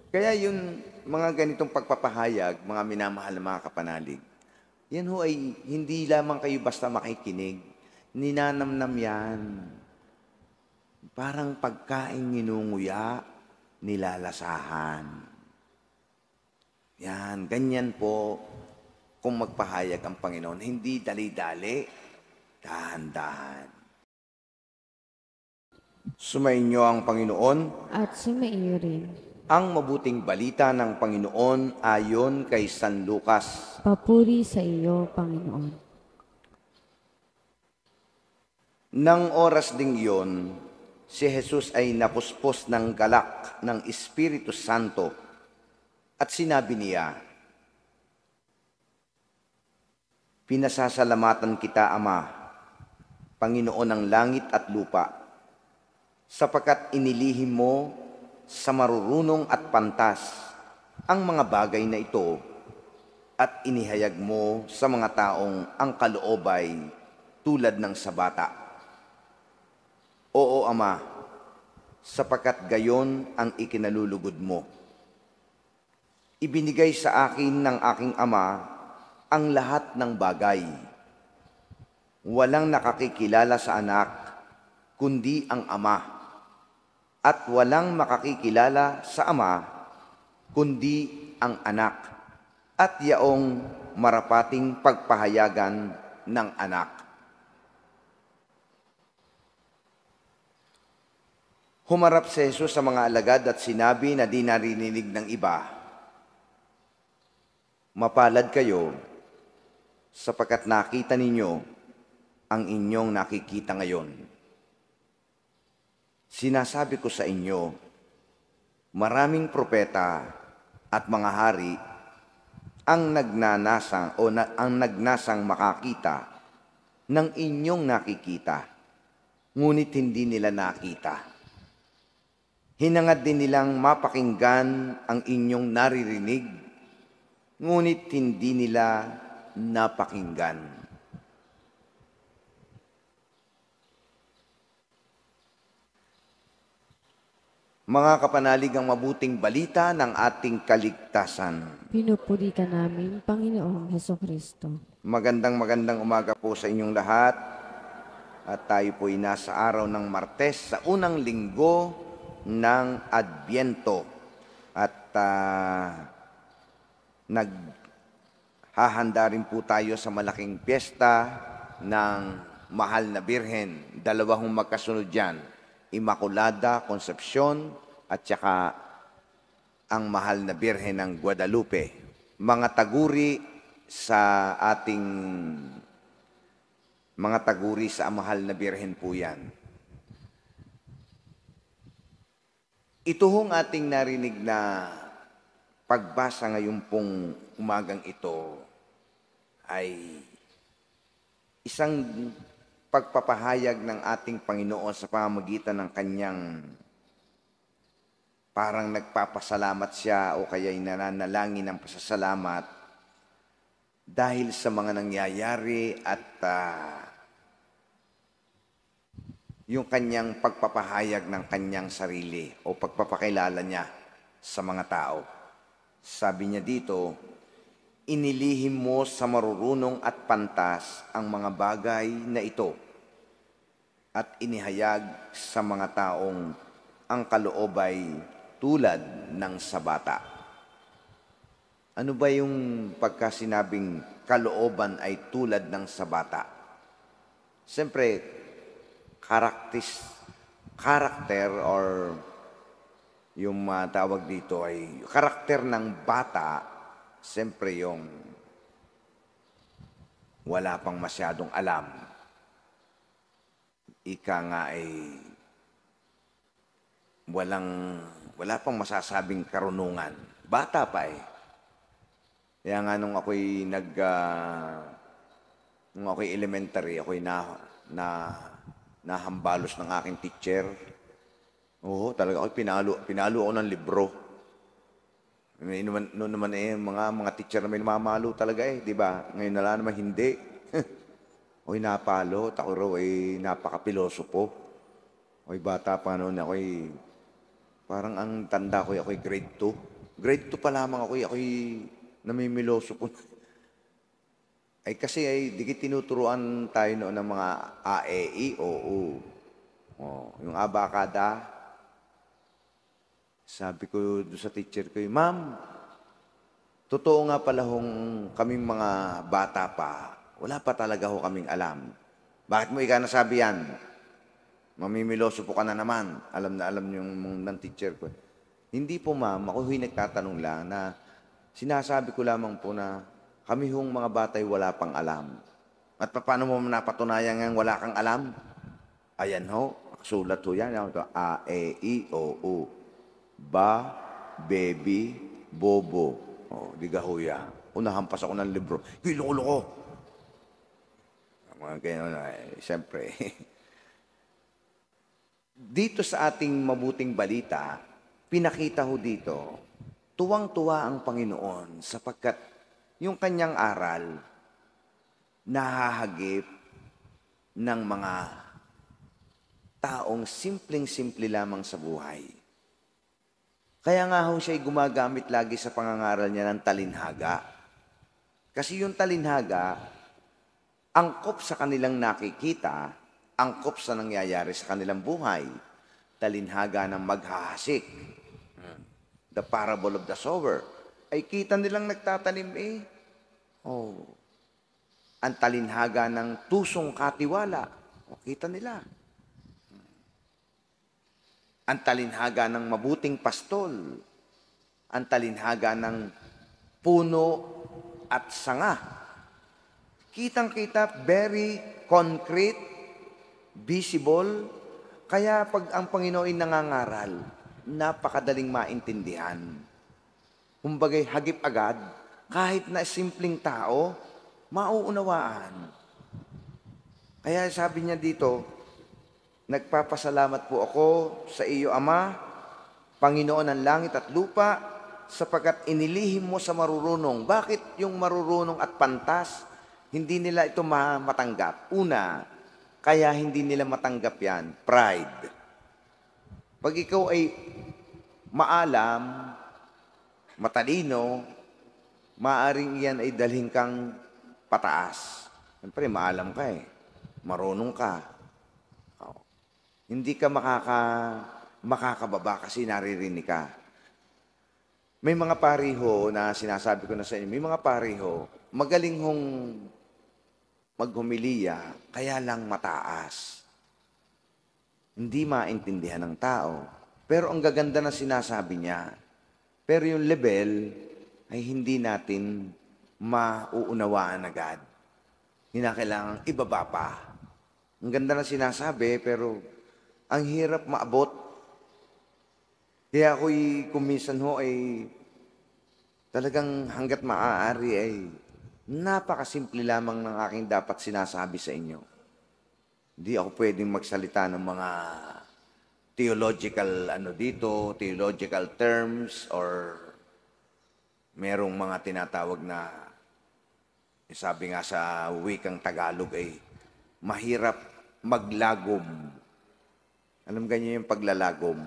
Kaya yung mga ganitong pagpapahayag, mga minamahal na mga kapanalig, yan ho ay hindi lamang kayo basta makikinig. Ninanamnam yan. Parang pagkain nginunguya, nilalasahan. Yan, ganyan po kung magpahayag ang Panginoon. Hindi dali-dali, dahan-dahan. Sumainyo ang Panginoon. At sumaiyo rin. Ang mabuting balita ng Panginoon ayon kay San Lucas. Papuri sa iyo, Panginoon. Nang oras ding iyon, si Jesus ay napuspos ng galak ng Espiritu Santo at sinabi niya, "Pinasasalamatan kita, Ama, Panginoon ng langit at lupa, sapagkat inilihim mo sa marurunong at pantas ang mga bagay na ito at inihayag mo sa mga taong ang kaloobay tulad ng sa bata. Oo, Ama, sapagkat gayon ang ikinalulugod mo. Ibinigay sa akin ng aking Ama ang lahat ng bagay. Walang nakakikilala sa anak, kundi ang Ama. At walang makakikilala sa Ama, kundi ang anak, at yaong marapating pagpahayagan ng anak." Humarap si Jesus sa mga alagad at sinabi na di narinig ng iba, "Mapalad kayo, sapagkat nakita ninyo ang inyong nakikita ngayon. Sinasabi ko sa inyo, maraming propeta at mga hari ang nagnasang makakita ng inyong nakikita, ngunit hindi nila nakita. Hinangad din nilang mapakinggan ang inyong naririnig, ngunit hindi nila napakinggan." Mga kapanalig, ang mabuting balita ng ating kaligtasan. Pinupuri ka namin, Panginoong Hesukristo. Magandang umaga po sa inyong lahat. At tayo po ay nasa araw ng Martes sa unang linggo ng Adbyento. At naghahanda rin po tayo sa malaking piyesta ng Mahal na Birhen. Dalawang magkasunod yan. Immaculada Concepcion at saka ang Mahal na Birhen ng Guadalupe. Mga taguri sa Mahal na Birhen po yan. Ito hong ating narinig na pagbasa ngayon pong umagang ito ay isang pagpapahayag ng ating Panginoon sa pamamagitan ng kanyang parang nagpapasalamat siya o kaya'y nananalangin ng pasasalamat dahil sa mga nangyayari at yung kanyang pagpapahayag ng kanyang sarili o pagpapakilala niya sa mga tao. Sabi niya dito, "Inilihim mo sa marurunong at pantas ang mga bagay na ito at inihayag sa mga taong ang kaloobay tulad ng sa bata." Ano ba yung pagkasinabing kalooban ay tulad ng sa bata? Siyempre, karakter or yung tawag dito ay karakter ng bata, siyempre yung wala pang masyadong alam. Ika nga ay wala pang masasabing karunungan. Bata pa eh. Kaya nga nung ako'y elementary, ako'y nahambalos ng aking teacher. Oo, talaga ako'y pinalo ako ng libro. Noon naman mga teacher na may namamalo talaga eh, di ba? Ngayon na lang naman hindi. Ako'y napalo, ako raw ay napaka-pilosopo. Ako'y bata pa noon, parang ang tanda ko ako'y grade 2. Grade 2 pa lamang ako'y namimiloso po. Ay kasi di tinuturuan tayo noon ng mga A, E, I, O, U. Oh, yung abakada, sabi ko doon sa teacher ko, Ma'am, totoo nga pala kaming mga bata pa, wala pa talaga kaming alam. Bakit mo ika nasabi yan? Mamimiloso po ka na naman. Alam na alam yung ng teacher ko. Hindi po ma'am, ako nagtatanong lang na sinasabi ko lamang po na kami mga batay wala pang alam. At paano mo napatunayan nga wala kang alam? Ayan sulat yan. A, E, I, O, U. Ba, baby, bobo. Di gahuya. Nahampas ako ng libro. Lolo ko. Mga ganyan siyempre. Dito sa ating mabuting balita, pinakita dito, tuwang-tuwa ang Panginoon sapagkat yung kanyang aral nahahagip ng mga taong simpleng-simple lamang sa buhay. Kaya nga siya'y gumagamit lagi sa pangangaral niya ng talinhaga. Kasi yung talinhaga, angkop sa kanilang nakikita, angkop sa nangyayari sa kanilang buhay. Talinhaga ng maghahasik. The parable of the sower. Ay kita nilang nagtatanim Ang talinhaga ng tusong katiwala. Kita nila. Ang talinhaga ng mabuting pastol. Ang talinhaga ng puno at sanga. Kitang-kita, very concrete, visible. Kaya pag ang Panginoon nangangaral, napakadaling maintindihan. Kumbagay, hagip agad, kahit na simpleng tao, mauunawaan. Kaya sabi niya dito, nagpapasalamat po ako sa iyo, Ama, Panginoon ng langit at lupa, sapagkat inilihim mo sa marurunong. Bakit yung marurunong at pantas, hindi nila ito matanggap? Una, kaya hindi nila matanggap yan, pride. Pag ikaw ay maalam, matalino, maaring iyan ay dalhin kang pataas. Siyempre, maalam ka marunong ka. Hindi ka makakababa kasi naririnig ka. May mga pariho na sinasabi ko na sa inyo, may mga pariho, magaling maghumiliya, kaya lang mataas. Hindi maintindihan ng tao. Pero ang gaganda na sinasabi niya. Pero yung level ay hindi natin mauunawaan agad. Hinakailangan ibaba pa. Ang ganda na sinasabi, pero ang hirap maabot. Kaya ako'y kuminsan ay talagang hanggat maaari ay napakasimple lamang ng aking dapat sinasabi sa inyo. Hindi ako pwedeng magsalita ng mga theological theological terms or merong mga tinatawag na sabi nga sa wikang Tagalog mahirap maglagom. Alam ganyan yung paglalagom?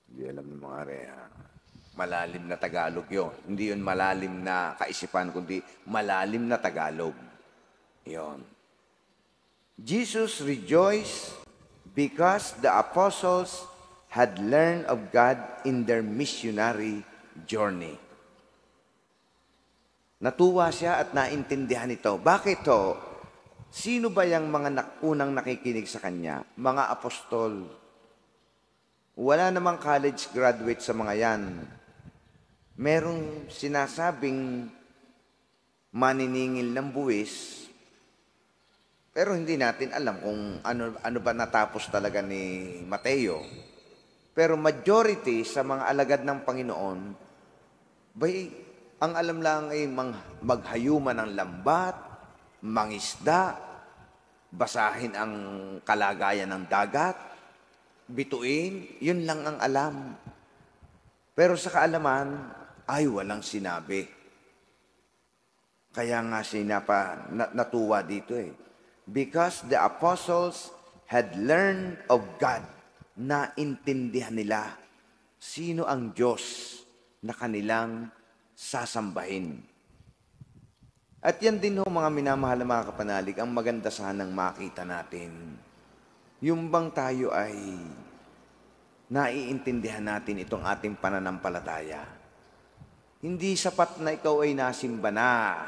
Hindi alam ng mga malalim na Tagalog yun. Hindi yun malalim na kaisipan, kundi malalim na Tagalog. Yun. Jesus rejoiced because the apostles had learned of God in their missionary journey. Natuwa siya at naintindihan ito. Bakit to? Sino ba yung mga unang nakikinig sa kanya? Mga apostol. Wala namang college graduate sa mga yan. Merong sinasabing maniningil ng buwis, pero hindi natin alam kung ano ba natapos talaga ni Mateo. Pero majority sa mga alagad ng Panginoon, ang alam lang ay maghayuman ng lambat, mangisda, basahin ang kalagayan ng dagat, bituin, yun lang ang alam. Pero sa kaalaman, ay walang sinabi. Kaya nga natuwa dito Because the apostles had learned of God, naintindihan nila. Sino ang Diyos na kanilang sasambahin? At yan din ho, mga minamahal na mga kapanalig, ang maganda sanang makita natin. Yung bang tayo ay naiintindihan natin itong ating pananampalataya. Hindi sapat na ikaw ay nasimba na.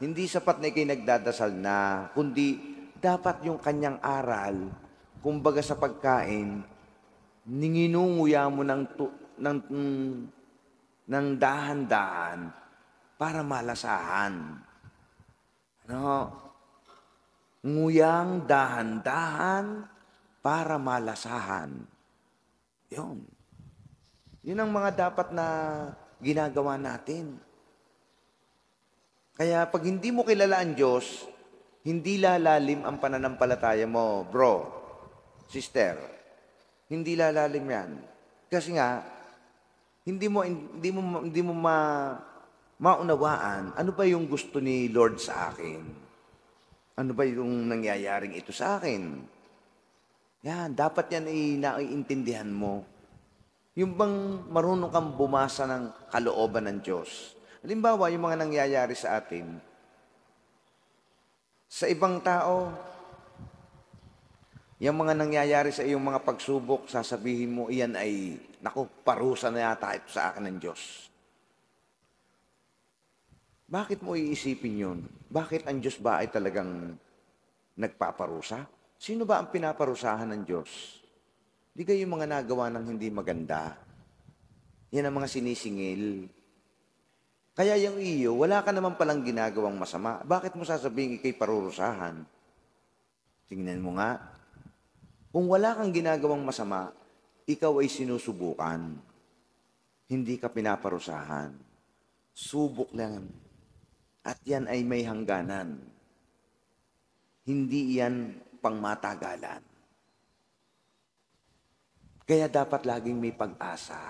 Hindi sapat na ikaw'y nagdadasal na. Kundi dapat yung kanyang aral, kumbaga sa pagkain, ninginunguya mo ng dahan-dahan para malasahan. Ano? Nguyang dahan-dahan para malasahan. Yun. Yun ang mga dapat na ginagawa natin. Kaya pag hindi mo kilala ang Diyos, hindi lalalim ang pananampalataya mo, bro, sister. Hindi lalalim yan. Kasi nga, hindi mo maunawaan ano ba yung gusto ni Lord sa akin. Ano ba yung nangyayaring ito sa akin? Yan, dapat yan naiintindihan mo. Yung bang marunong kang bumasa ng kalooban ng Diyos. Halimbawa, yung mga nangyayari sa atin, sa ibang tao, yung mga nangyayari sa iyong mga pagsubok, sasabihin mo, iyan ay, naku, parusa na yata ito sa akin ng Diyos. Bakit mo iisipin yun? Bakit ang Diyos ba ay talagang nagpaparusa? Sino ba ang pinaparusahan ng Diyos? Di kayo yung mga nagawa ng hindi maganda. Yan ang mga sinisingil. Kaya yung iyo, wala ka naman palang ginagawang masama. Bakit mo sasabihin ikay parurusahan? Tingnan mo nga. Kung wala kang ginagawang masama, ikaw ay sinusubukan. Hindi ka pinaparusahan. Subok lang. At yan ay may hangganan. Hindi yan pangmatagalan. Kaya dapat laging may pag-asa.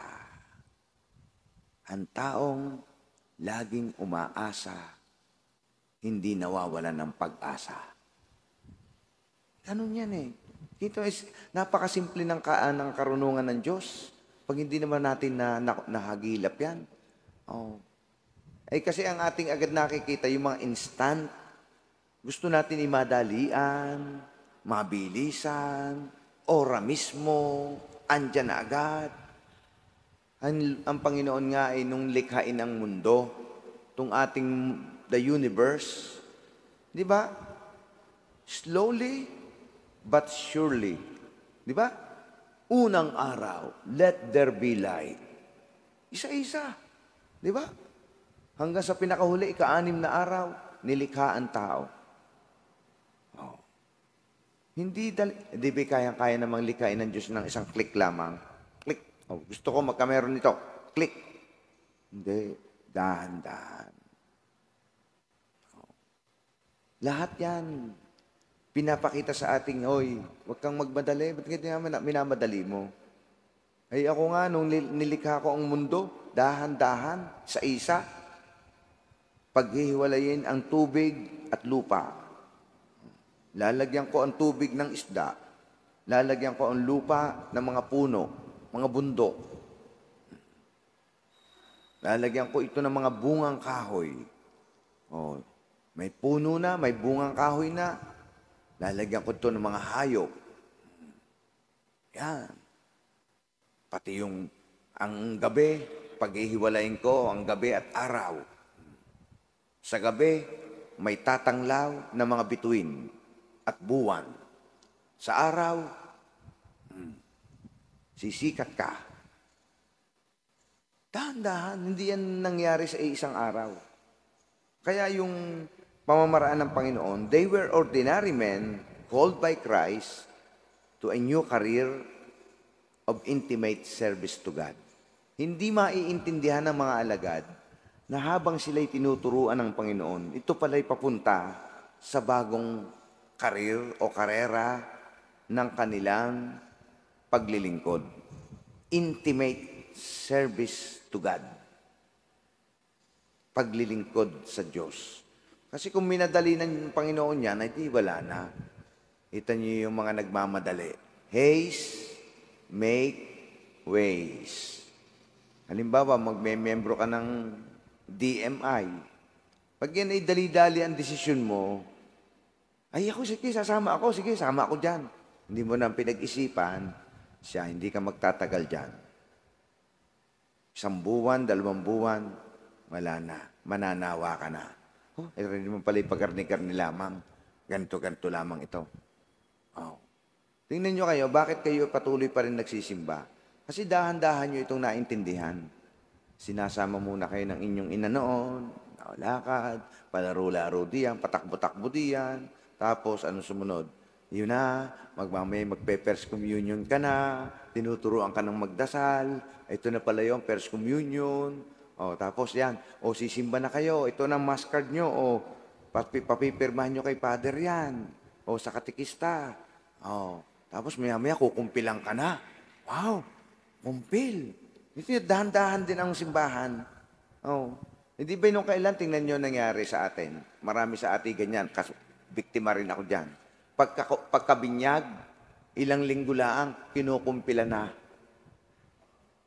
Ang taong laging umaasa, hindi nawawalan ng pag-asa. Ganun yan eh. Ito is napakasimple ng karunungan ng Diyos. Pag hindi naman natin nahagilap yan. Oh. Eh kasi ang ating agad nakikita yung mga instant. Gusto natin imadalian, mabilisan, ora mismo, andyan na agad. Ang Panginoon nga ay nung likhain ang mundo, itong ating the universe, di ba? Slowly but surely. Di ba? Unang araw, let there be light. Isa-isa. Di ba? Hanggang sa pinakahuli, ika-6 na araw, nilikha ang tao. Oh. Hindi di ba kaya namang likhain ng Diyos ng isang click lamang? Click. Oh, gusto ko magkameron nito. Click. Hindi. Dahan-dahan. Oh. Lahat yan. Pinapakita sa ating, hoy, huwag kang magmadali. Ba't ganyan minamadali mo? Ay ako nga, nung nilikha ko ang mundo, dahan-dahan, sa isa, paghihiwalayin ang tubig at lupa. Lalagyan ko ang tubig ng isda. Lalagyan ko ang lupa ng mga puno, mga bundok. Lalagyan ko ito ng mga bungang kahoy. Oh, may puno na, may bungang kahoy na. Lalagyan ko ito ng mga hayop. Yan. Pati ang gabi, paghihiwalayin ko ang gabi at araw. Sa gabi, may tatanglaw na mga bituin at buwan. Sa araw, sisikat ka. Dahan-dahan, hindi yan nangyari sa isang araw. Kaya yung pamamaraan ng Panginoon, they were ordinary men called by Christ to a new career of intimate service to God. Hindi maiintindihan ng mga alagad na habang sila'y tinuturuan ng Panginoon, ito pala'y papunta sa bagong karir o karera ng kanilang paglilingkod. Intimate service to God. Paglilingkod sa Diyos. Kasi kung minadali ng Panginoon yan, ay di wala na. Ito niyo yung mga nagmamadali. Haste, make ways. Halimbawa, magme-membro ka ng DMI. Pag yan ay dali-dali ang desisyon mo, ay ako, sige, sasama ako, sige, sama ako dyan. Hindi mo nang pinag-isipan, siya, hindi ka magtatagal dyan. 1 buwan, 2 buwan, wala na, mananawa ka na. Oh, ito rin naman pala yung pagkarni-karni lamang. Ganto-ganto lamang ito. Oh. Tingnan nyo kayo, bakit kayo patuloy pa rin nagsisimba? Kasi dahan-dahan nyo itong naintindihan. Sinasama muna kayo ng inyong ina noon, nakalakad, palaro-laro diyan, patakbo-takbo diyan. Tapos, ano sumunod? Yun na, magpe-first communion ka na, tinuturuan ka ng magdasal, ito na pala yung first communion. O, tapos yan, o sisimba na kayo, ito na mass card nyo, o papipirmahan nyo kay Father yan, o sa katikista. O, tapos maya-maya kukumpilan ka na. Wow, kumpil. Ito yung dahan-dahan din ang simbahan. O, hindi ba nung kailan, tingnan nyo nangyari sa atin. Marami sa atin ganyan, biktima rin ako dyan. Pagkabinyag, ilang linggo lang, kinukumpila na.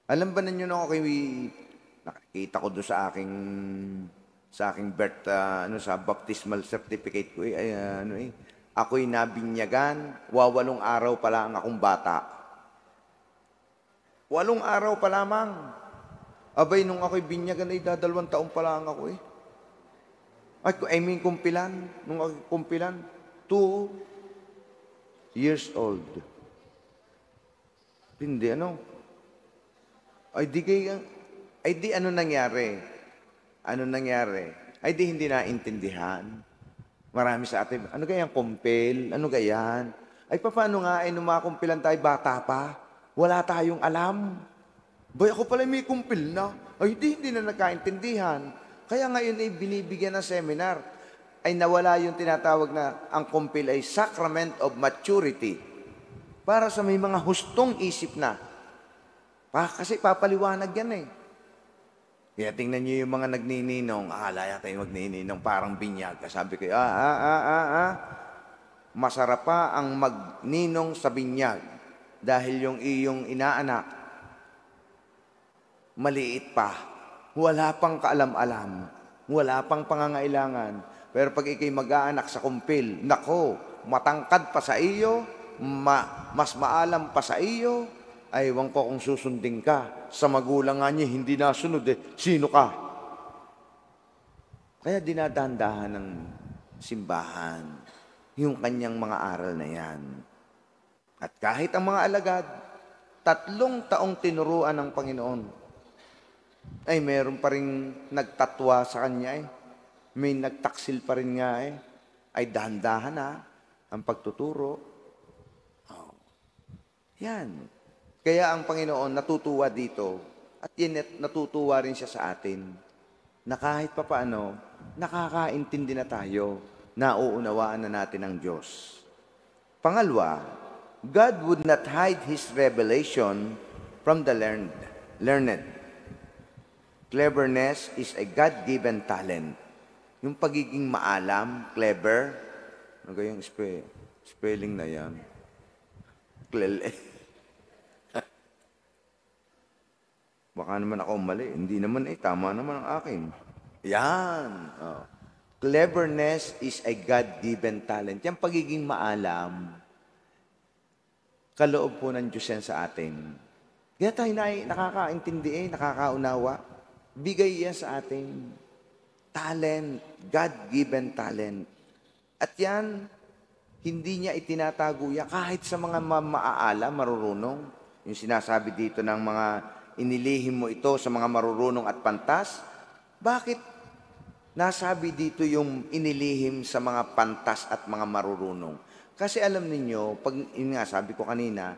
Alam ba ninyo na ako nakikita ko doon sa aking birth, sa baptismal certificate ko, ako'y nabinyagan, 8 araw pa lang akong bata. 8 araw pa lamang. Abay, nung ako'y binyagan, 2 taon pa lang ako kumpilan. Nung ako'y kumpilan, 2 years old. Hindi, Ay di ano nangyari? Ano nangyari? Ay di hindi naintindihan. Marami sa atin, ano gayang kumpil? Ano gayan? Ay paano nga, nung makumpilan tayo, bata pa? Wala tayong alam. Boy, ako pala may kumpil na. Ay hindi na nagkaintindihan. Kaya ngayon ay binibigyan ng seminar. Ay nawala yung tinatawag na ang kumpil ay Sacrament of Maturity. Para sa may mga hustong isip na. Kasi papaliwanag yan Kaya tingnan niyo yung mga nagnininong, alaya tayo magnininong, parang binyag. Sabi ko, masarap pa ang magninong sa binyag dahil yung iyong inaanak, maliit pa, wala pang kaalam-alam, wala pang pangangailangan. Pero pag ikay mag-aanak sa kumpil, nako, matangkad pa sa iyo, mas maalam pa sa iyo, ay ewan ko kung susundin ka. Sa magulang nga niya, hindi nasunod Sino ka? Kaya dinadahan-dahan ng simbahan yung kanyang mga aral na yan. At kahit ang mga alagad, 3 taong tinuruan ng Panginoon, ay meron pa rin nagtatwa sa kanya May nagtaksil pa rin nga Ay dahan-dahan ang pagtuturo. Oh. Yan. Kaya ang Panginoon natutuwa dito at natutuwa rin siya sa atin na kahit papaano nakakaintindi na tayo, nauunawaan na natin ang Diyos. Pangalawa, God would not hide His revelation from the learned. Cleverness is a God-given talent. Yung pagiging maalam, clever, ano kayong spelling na yan? Baka naman ako mali. Hindi naman tama naman ang akin. Yan. Oh. Cleverness is a God-given talent. Yan pagiging maalam, kaloob po ng Diyos yan sa atin. Kaya tayo nakakaintindi nakakaunawa. Bigay yan sa atin. Talent. God-given talent. At yan, hindi niya itinatago yan kahit sa mga maaalam, marurunong. Yung sinasabi dito ng mga inilihim mo ito sa mga marurunong at pantas? Bakit nasabi dito yung inilihim sa mga pantas at mga marurunong? Kasi alam ninyo, yun nga sabi ko kanina,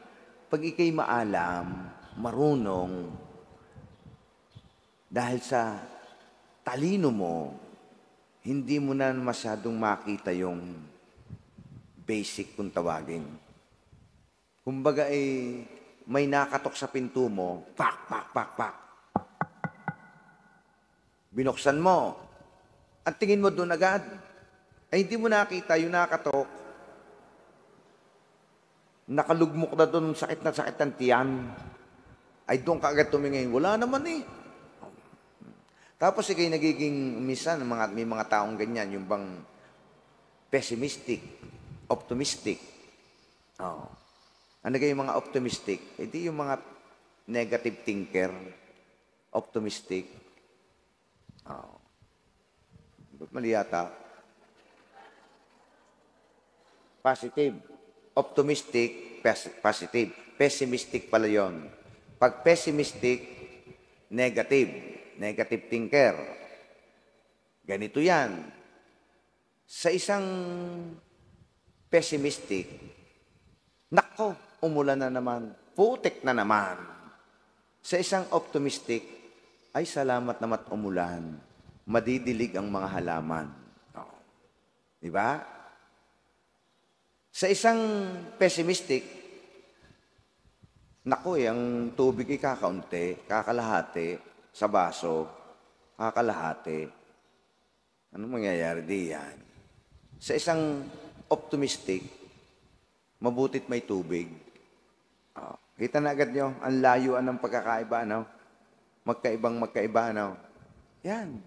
pag ikay maalam, marunong, dahil sa talino mo, hindi mo na masyadong makita yung basic kung tawagin. Kumbaga may nakatok sa pinto mo, pak, pak, pak, pak. Binuksan mo. At tingin mo doon agad. Ay hindi mo nakita yung nakatok. Nakalugmok na doon sakit na sakit ng tiyan. Ay doon ka agad tumingin. Wala naman Tapos ikay nagiging, minsan, may mga taong ganyan, yung bang pessimistic, optimistic. Oh. Ano kayo yung mga optimistic? Hindi yung mga negative thinker, optimistic. Oh. Ba't mali yata? Positive. Optimistic, positive. Pessimistic pala yun. Pag pessimistic, negative thinker. Ganito yan. Sa isang pessimistic, nako, umulan na naman, putik na naman. Sa isang optimistic, ay salamat naman umulan, madidilig ang mga halaman. Oh. Di ba? Sa isang pessimistic, nako, ang tubig ay kakaunti, kakalahati, sa baso, kakalahati. Ano mangyayari diyan? Sa isang optimistic, mabutit may tubig. Oh, kita na agad nyo, ang layuan ng pagkakaiba, no? Magkaiba, no? Yan.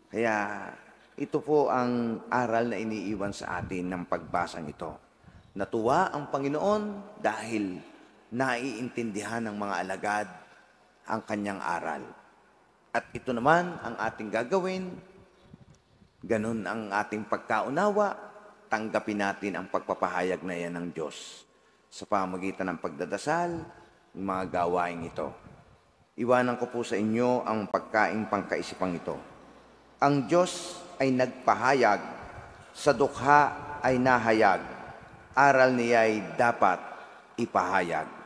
Kaya, ito po ang aral na iniiwan sa atin ng pagbasang ito. Natuwa ang Panginoon dahil naiintindihan ng mga alagad ang kanyang aral. At ito naman ang ating gagawin. Ganun ang ating pagkaunawa. Tanggapin natin ang pagpapahayag na yan ng Diyos sa pamagitan ng pagdadasal, ng mga gawain ito. Iwanan ko po sa inyo ang pagkaing pangkaisipang ito. Ang Diyos ay nagpahayag, sa dukha ay nahayag, aral niya ay dapat ipahayag.